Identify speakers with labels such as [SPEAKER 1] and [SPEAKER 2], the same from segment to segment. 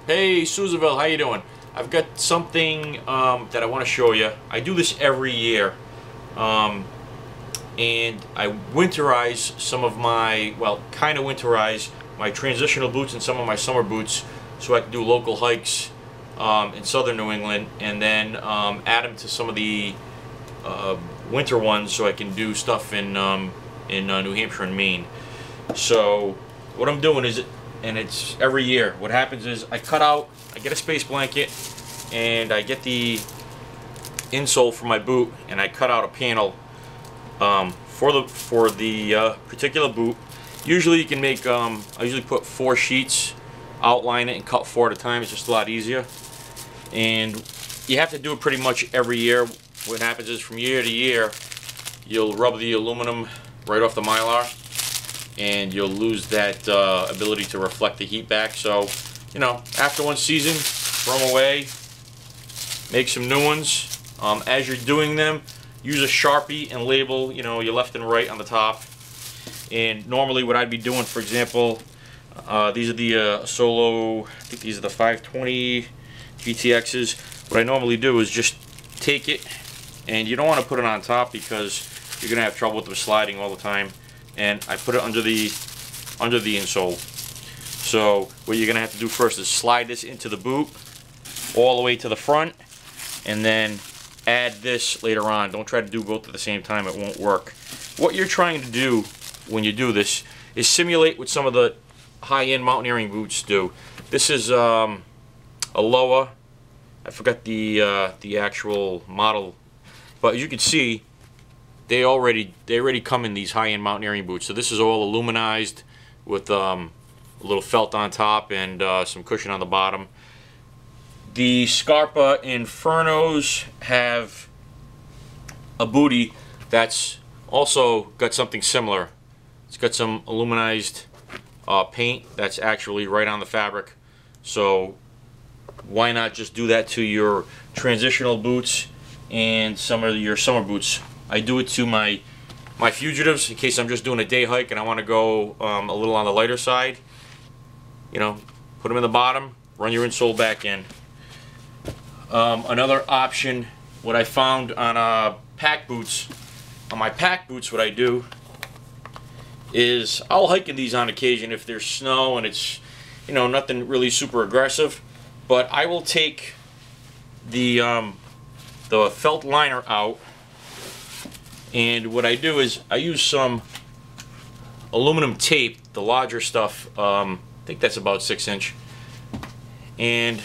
[SPEAKER 1] Hey Souzaville, how you doing? I've got something that I want to show you. I do this every year, and I winterize some of my, well, kind of winterize my transitional boots and some of my summer boots so I can do local hikes in southern New England, and then add them to some of the winter ones so I can do stuff in New Hampshire and Maine. So what I'm doing is, and it's every year, what happens is I get a space blanket and I get the insole for my boot and I cut out a panel for the particular boot. Usually you can make, I usually put 4 sheets, outline it and cut 4 at a time. It's just a lot easier. And you have to do it pretty much every year. What happens is from year to year you'll rub the aluminum right off the Mylar and you'll lose that ability to reflect the heat back. So, you know, after one season, throw them away, make some new ones. As you're doing them, use a Sharpie and label, you know, your left and right on the top. And normally what I'd be doing, for example, these are the Solo, I think these are the 520 GTXs. What I normally do is just take it, and you don't want to put it on top because you're going to have trouble with them sliding all the time. And I put it under the insole. So what you're going to have to do first is slide this into the boot all the way to the front, and then add this later on. Don't try to do both at the same time, it won't work. What you're trying to do when you do this is simulate what some of the high-end mountaineering boots do. This is a Loa. I forgot the actual model, but as you can see, they already come in these high-end mountaineering boots. So this is all aluminized with a little felt on top and some cushion on the bottom. The Scarpa Infernos have a bootie that's also got something similar. It's got some aluminized paint that's actually right on the fabric. So why not just do that to your transitional boots and some of your summer boots? I do it to my fugitives in case I'm just doing a day hike and I want to go a little on the lighter side. You know, put them in the bottom, run your insole back in. Another option, what I found on pack boots, on my pack boots, what I do is I'll hike in these on occasion if there's snow and it's, you know, nothing really super aggressive, but I will take the felt liner out, and what I do is I use some aluminum tape, the larger stuff, I think that's about 6-inch, and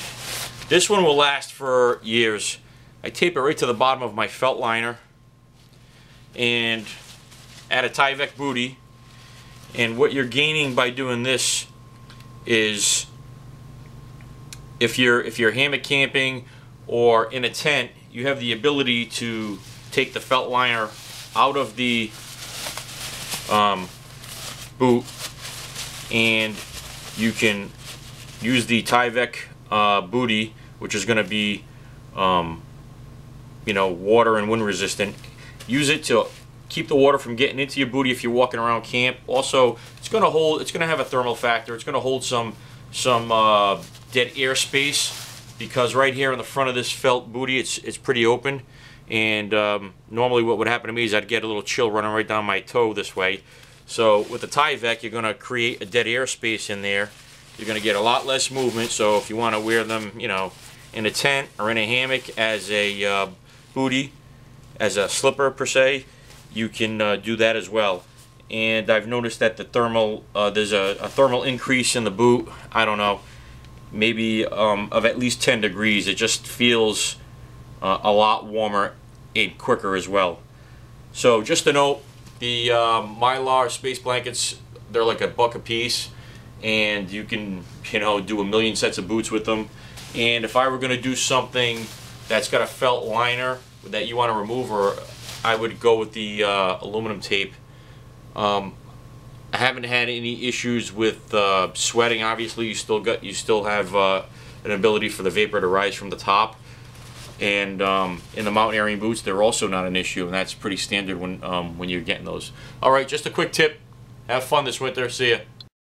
[SPEAKER 1] this one will last for years. I tape it right to the bottom of my felt liner and add a Tyvek bootie, and what you're gaining by doing this is if you're hammock camping or in a tent, you have the ability to take the felt liner out of the boot, and you can use the Tyvek bootie, which is going to be you know, water and wind resistant. Use it to keep the water from getting into your bootie if you're walking around camp. Also, it's going to have a thermal factor. It's going to hold some dead air space, because right here in the front of this felt bootie, it's pretty open, and normally what would happen to me is I'd get a little chill running right down my toe this way. So with the Tyvek, you're going to create a dead air space in there. You're going to get a lot less movement. So if you want to wear them, you know, in a tent or in a hammock as a bootie, as a slipper per se, you can do that as well. And I've noticed that the thermal, there's a thermal increase in the boot. I don't know, maybe of at least 10 degrees. It just feels a lot warmer and quicker as well. So just a note, the Mylar space blankets, they're like $1 a piece, and you can, you know, do a million sets of boots with them. And if I were going to do something that's got a felt liner that you want to remove, or I would go with the aluminum tape. I haven't had any issues with sweating. Obviously, you still have an ability for the vapor to rise from the top, and in the mountaineering boots, they're also not an issue, and that's pretty standard when you're getting those. All right, just a quick tip: have fun this winter. See ya.